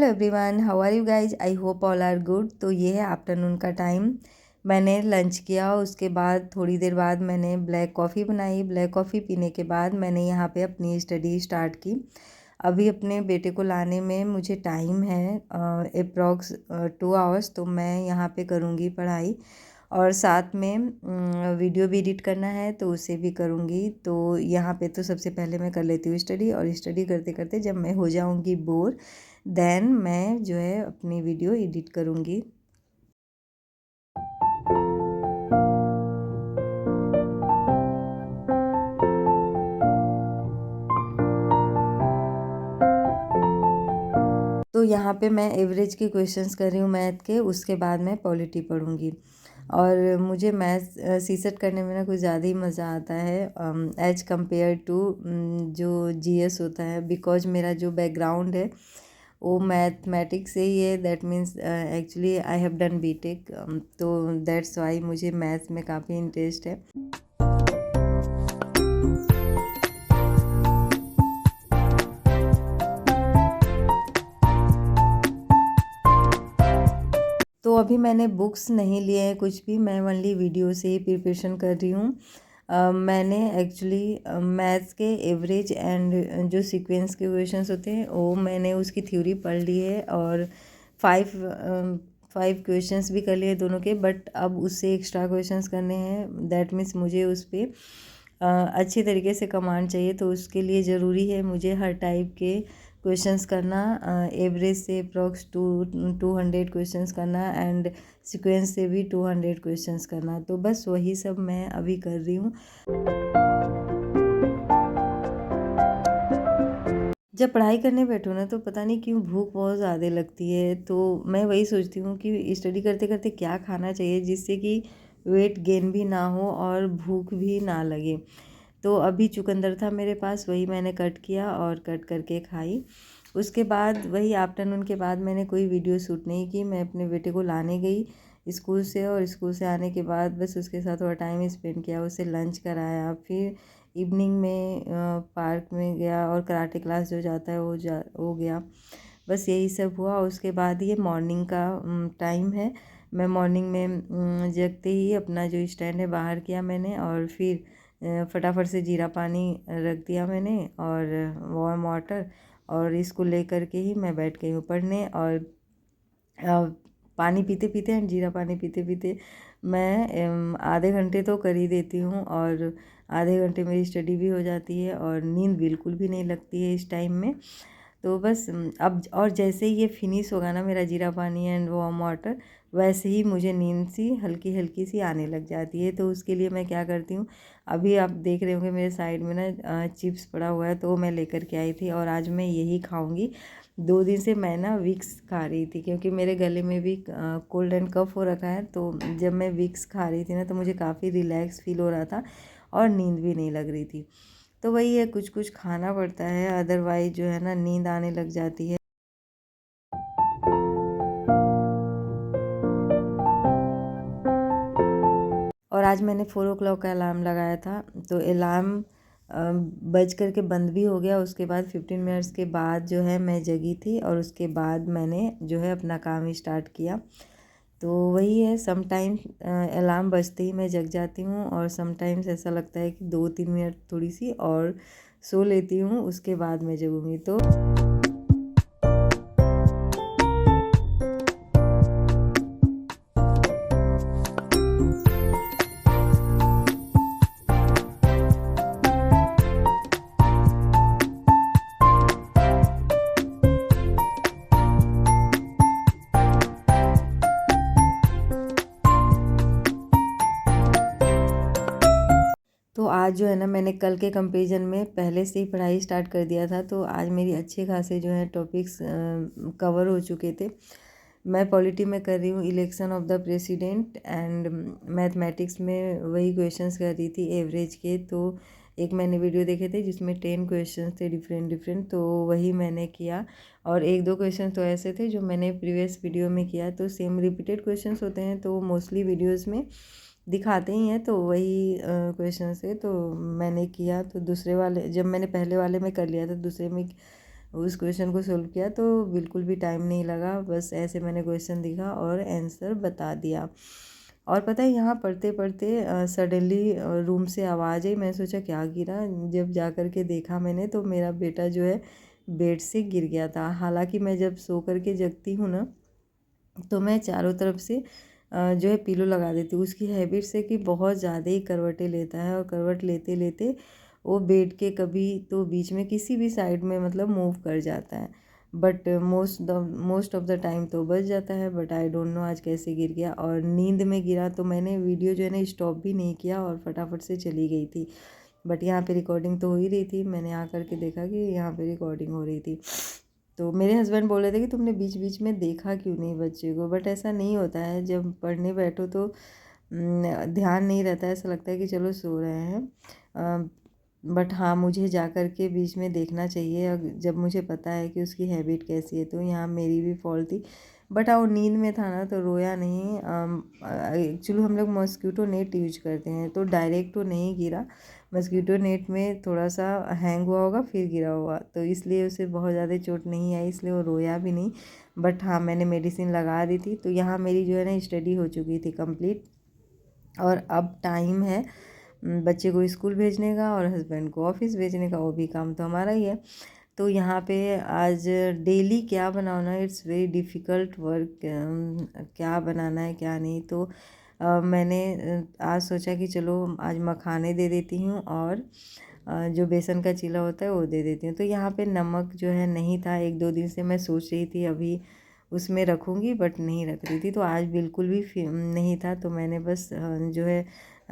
Everyone, how are you guys? I hope all are good. तो ये है afternoon का टाइम। मैंने लंच किया, उसके बाद थोड़ी देर बाद मैंने ब्लैक कॉफ़ी बनाई। ब्लैक कॉफ़ी पीने के बाद मैंने यहाँ पे अपनी स्टडी स्टार्ट की। अभी अपने बेटे को लाने में मुझे टाइम है अप्रॉक्स 2 आवर्स, तो मैं यहाँ पे करूँगी पढ़ाई और साथ में वीडियो भी एडिट करना है तो उसे भी करूँगी। तो यहाँ पे तो सबसे पहले मैं कर लेती हूँ स्टडी, और स्टडी करते करते जब मैं हो जाऊँगी बोर, देन मैं जो है अपनी वीडियो एडिट करूँगी। तो यहाँ पे मैं एवरेज के क्वेश्चंस कर रही हूँ मैथ के, उसके बाद मैं पॉलिटी पढ़ूँगी। और मुझे मैथ्स सीसेट करने में ना कुछ ज़्यादा ही मज़ा आता है एज कम्पेयर टू जो जीएस होता है, बिकॉज मेरा जो बैकग्राउंड है वो मैथमेटिक्स से ही है। That means actually I have done BTech, तो दैट्स वाई मुझे मैथ्स में काफ़ी इंटरेस्ट है। तो अभी मैंने बुक्स नहीं लिए हैं कुछ भी, मैं ओनली वीडियो से ही प्रिपरेशन कर रही हूँ। मैंने एक्चुअली मैथ्स के एवरेज एंड जो सीक्वेंस के क्वेश्चंस होते हैं वो मैंने उसकी थ्योरी पढ़ ली है, और 5 क्वेश्चंस भी कर लिए दोनों के। बट अब उससे एक्स्ट्रा क्वेश्चंस करने हैं, दैट मीन्स मुझे उस पर अच्छी तरीके से कमांड चाहिए। तो उसके लिए ज़रूरी है मुझे हर टाइप के क्वेश्चंस करना, एवरेज से अप्रॉक्स 200 क्वेश्चंस करना, एंड सीक्वेंस से भी 200 क्वेश्चंस करना। तो बस वही सब मैं अभी कर रही हूँ। जब पढ़ाई करने बैठो ना तो पता नहीं क्यों भूख बहुत ज़्यादा लगती है। तो मैं वही सोचती हूँ कि स्टडी करते करते क्या खाना चाहिए जिससे कि वेट गेन भी ना हो और भूख भी ना लगे। तो अभी चुकंदर था मेरे पास, वही मैंने कट किया और कट करके खाई। उसके बाद वही आफ्टरनून के बाद मैंने कोई वीडियो शूट नहीं की। मैं अपने बेटे को लाने गई स्कूल से, और स्कूल से आने के बाद बस उसके साथ थोड़ा टाइम स्पेंड किया, उसे लंच कराया, फिर इवनिंग में पार्क में गया, और कराटे क्लास जो जाता है वो गया। बस यही सब हुआ। उसके बाद ये मॉर्निंग का टाइम है। मैं मॉर्निंग में जगते ही अपना जो स्टैंड है बाहर किया मैंने, और फिर फटाफट से जीरा पानी रख दिया मैंने और वार्म वाटर, और इसको लेकर के ही मैं बैठ गई हूँ पढ़ने। और पानी पीते पीते एंड जीरा पानी पीते पीते मैं आधे घंटे तो कर ही देती हूँ, और आधे घंटे मेरी स्टडी भी हो जाती है और नींद बिल्कुल भी नहीं लगती है इस टाइम में। तो बस अब और जैसे ही ये फिनिश होगा ना मेरा जीरा पानी एंड वार्म वाटर, वैसे ही मुझे नींद सी हल्की हल्की सी आने लग जाती है। तो उसके लिए मैं क्या करती हूँ, अभी आप देख रहे होंगे मेरे साइड में ना चिप्स पड़ा हुआ है, तो मैं लेकर के आई थी और आज मैं यही खाऊंगी। 2 दिन से मैं ना विक्स खा रही थी क्योंकि मेरे गले में भी कोल्ड एंड कफ हो रखा है। तो जब मैं विक्स खा रही थी ना तो मुझे काफ़ी रिलैक्स फील हो रहा था और नींद भी नहीं लग रही थी। तो वही है, कुछ कुछ खाना पड़ता है, अदरवाइज जो है ना नींद आने लग जाती है। और आज मैंने 4 o'clock का अलार्म लगाया था, तो अलार्म बज करके बंद भी हो गया। उसके बाद 15 मिनट्स के बाद जो है मैं जगी थी, और उसके बाद मैंने जो है अपना काम स्टार्ट किया। तो वही है, समटाइम्स अलार्म बजते ही मैं जग जाती हूँ, और समटाइम्स ऐसा लगता है कि 2-3 मिनट थोड़ी सी और सो लेती हूँ, उसके बाद मैं जगूँगी। तो तो आज जो है ना मैंने कल के कंपैरिजन में पहले से ही पढ़ाई स्टार्ट कर दिया था, तो आज मेरी अच्छे खासे जो है टॉपिक्स कवर हो चुके थे। मैं पॉलिटी में कर रही हूँ election of the president, and mathematics में वही क्वेश्चंस कर रही थी एवरेज के। तो एक मैंने वीडियो देखे थे जिसमें 10 क्वेश्चंस थे डिफरेंट डिफरेंट, तो वही मैंने किया। और 1-2 क्वेश्चन तो ऐसे थे जो मैंने प्रीवियस वीडियो में किया। तो सेम रिपीटेड क्वेश्चंस होते हैं तो मोस्टली वीडियोज़ में दिखाते ही हैं, तो वही क्वेश्चन से तो मैंने किया। तो दूसरे वाले जब मैंने पहले वाले में कर लिया था, दूसरे में उस क्वेश्चन को सोल्व किया, तो बिल्कुल भी टाइम नहीं लगा, बस ऐसे मैंने क्वेश्चन दिखा और आंसर बता दिया। और पता है यहाँ पढ़ते पढ़ते सडनली रूम से आवाज़ आई, मैं सोचा क्या गिरा, जब जा कर के देखा मैंने तो मेरा बेटा जो है बेड से गिर गया था। हालांकि मैं जब सो कर के जगती हूँ ना तो मैं चारों तरफ से जो है पिलो लगा देती हूँ। उसकी हैबिट से कि बहुत ज़्यादा ही करवटें लेता है और करवट लेते लेते वो बेड के कभी तो बीच में किसी भी साइड में मतलब मूव कर जाता है, but most of the time तो बच जाता है। बट आई डोंट नो आज कैसे गिर गया, और नींद में गिरा तो मैंने वीडियो जो है ना स्टॉप भी नहीं किया और फटाफट से चली गई थी। बट यहाँ पे रिकॉर्डिंग तो हो ही रही थी, मैंने आ करके देखा कि यहाँ पे रिकॉर्डिंग हो रही थी। तो मेरे हस्बैंड बोल रहे थे कि तुमने बीच बीच में देखा क्यों नहीं बच्चे को, बट ऐसा नहीं होता है, जब पढ़ने बैठो तो ध्यान नहीं रहता है, ऐसा लगता है कि चलो सो रहे हैं। बट हाँ, मुझे जा कर के बीच में देखना चाहिए जब मुझे पता है कि उसकी हैबिट कैसी है। तो यहाँ मेरी भी फॉल्ट थी, बट हाँ वो नींद में था ना तो रोया नहीं। एक्चुअली हम लोग मॉस्किटो नेट यूज करते हैं, तो डायरेक्ट तो नहीं गिरा, मस्कीटो नेट में थोड़ा सा हैंग हुआ होगा फिर गिरा होगा, तो इसलिए उसे बहुत ज़्यादा चोट नहीं आई, इसलिए वो रोया भी नहीं। बट हाँ मैंने मेडिसिन लगा दी थी। तो यहाँ मेरी जो है ना स्टडी हो चुकी थी कंप्लीट, और अब टाइम है बच्चे को स्कूल भेजने का और हस्बैंड को ऑफिस भेजने का, वो भी काम तो हमारा ही है। तो यहाँ पे आज डेली क्या बनाना, इट्स वेरी डिफ़िकल्ट वर्क, क्या बनाना है क्या नहीं। तो मैंने आज सोचा कि चलो आज मखाने दे देती हूँ और जो बेसन का चीला होता है वो दे देती हूँ। तो यहाँ पे नमक जो है नहीं था, 1-2 दिन से मैं सोच रही थी अभी उसमें रखूँगी बट नहीं रख रही थी, तो आज बिल्कुल भी नहीं था। तो मैंने बस जो है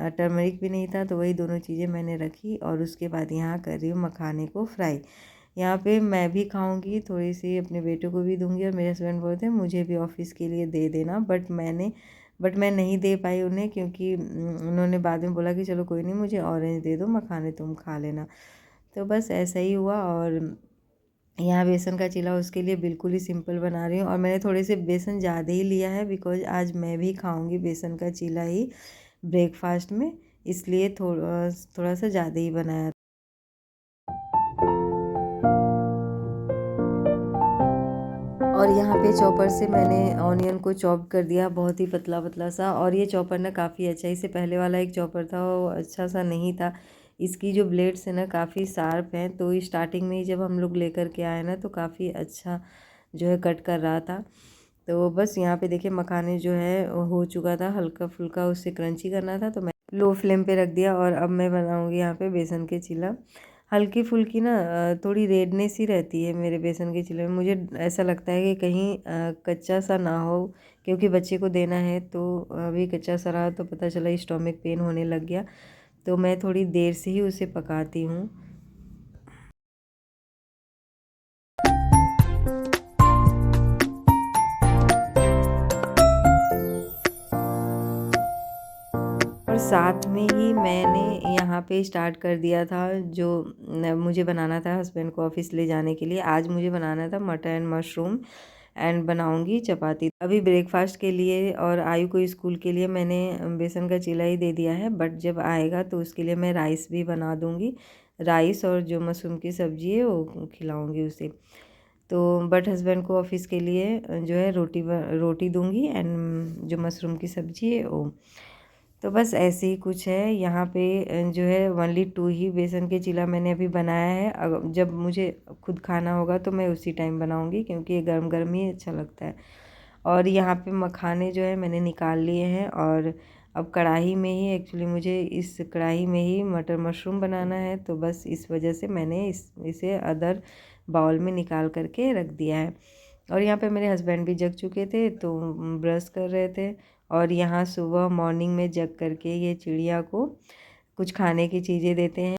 टर्मरिक भी नहीं था, तो वही दोनों चीज़ें मैंने रखी और उसके बाद यहाँ कर रही हूँ मखाने को फ्राई। यहाँ पे मैं भी खाऊंगी, थोड़ी सी अपने बेटे को भी दूंगी, और मेरे हस्बैंड बोलते हैं मुझे भी ऑफिस के लिए दे देना, बट मैं नहीं दे पाई उन्हें, क्योंकि उन्होंने बाद में बोला कि चलो कोई नहीं, मुझे ऑरेंज दे दो, मखाने तुम खा लेना। तो बस ऐसा ही हुआ। और यहाँ बेसन का चीला उसके लिए बिल्कुल ही सिंपल बना रही हूँ, और मैंने थोड़े से बेसन ज़्यादा ही लिया है बिकॉज आज मैं भी खाऊंगी बेसन का चीला ही ब्रेकफास्ट में, इसलिए थोड़ा सा ज़्यादा ही बनाया। और यहाँ पे चॉपर से मैंने ऑनियन को चॉप कर दिया, बहुत ही पतला पतला सा। और ये चॉपर ना काफ़ी अच्छा, इससे पहले वाला एक चॉपर था वो अच्छा सा नहीं था, इसकी जो ब्लेड्स है ना काफ़ी शार्प हैं। तो स्टार्टिंग में ही जब हम लोग लेकर के आए ना तो काफ़ी अच्छा जो है कट कर रहा था। तो बस यहाँ पे देखिए मखाने जो है हो चुका था, हल्का फुल्का उससे क्रंची करना था, तो मैं लो फ्लेम पे रख दिया। और अब मैं बनाऊँगी यहाँ पे बेसन के चिला। हल्की फुल्की ना थोड़ी रेडनेस ही रहती है मेरे बेसन के चिल्ले में, मुझे ऐसा लगता है कि कहीं कच्चा सा ना हो, क्योंकि बच्चे को देना है। तो अभी कच्चा सा रहा तो पता चला स्टोमक पेन होने लग गया, तो मैं थोड़ी देर से ही उसे पकाती हूँ। और साथ में ही मैंने यहाँ पे स्टार्ट कर दिया था जो मुझे बनाना था हस्बैंड को ऑफिस ले जाने के लिए। आज मुझे बनाना था मटर एंड मशरूम, एंड बनाऊंगी चपाती। अभी ब्रेकफास्ट के लिए और आयु को स्कूल के लिए मैंने बेसन का चीला ही दे दिया है, बट जब आएगा तो उसके लिए मैं राइस भी बना दूंगी, राइस और जो मशरूम की सब्ज़ी है वो खिलाऊंगी उसे। तो बट हस्बैंड को ऑफिस के लिए जो है रोटी दूंगी, एंड जो मशरूम की सब्ज़ी है वो। तो बस ऐसे ही कुछ है यहाँ पे। जो है ओनली 2 ही बेसन के चीला मैंने अभी बनाया है, जब मुझे खुद खाना होगा तो मैं उसी टाइम बनाऊंगी, क्योंकि ये गर्म गर्म ही अच्छा लगता है। और यहाँ पे मखाने जो है मैंने निकाल लिए हैं, और अब कढ़ाई में ही एक्चुअली मुझे इस कढ़ाई में ही मटर मशरूम बनाना है, तो बस इस वजह से मैंने इसे अदर बाउल में निकाल करके रख दिया है। और यहाँ पे मेरे हस्बैंड भी जग चुके थे तो ब्रश कर रहे थे, और यहाँ सुबह मॉर्निंग में जग करके ये चिड़िया को कुछ खाने की चीज़ें देते हैं।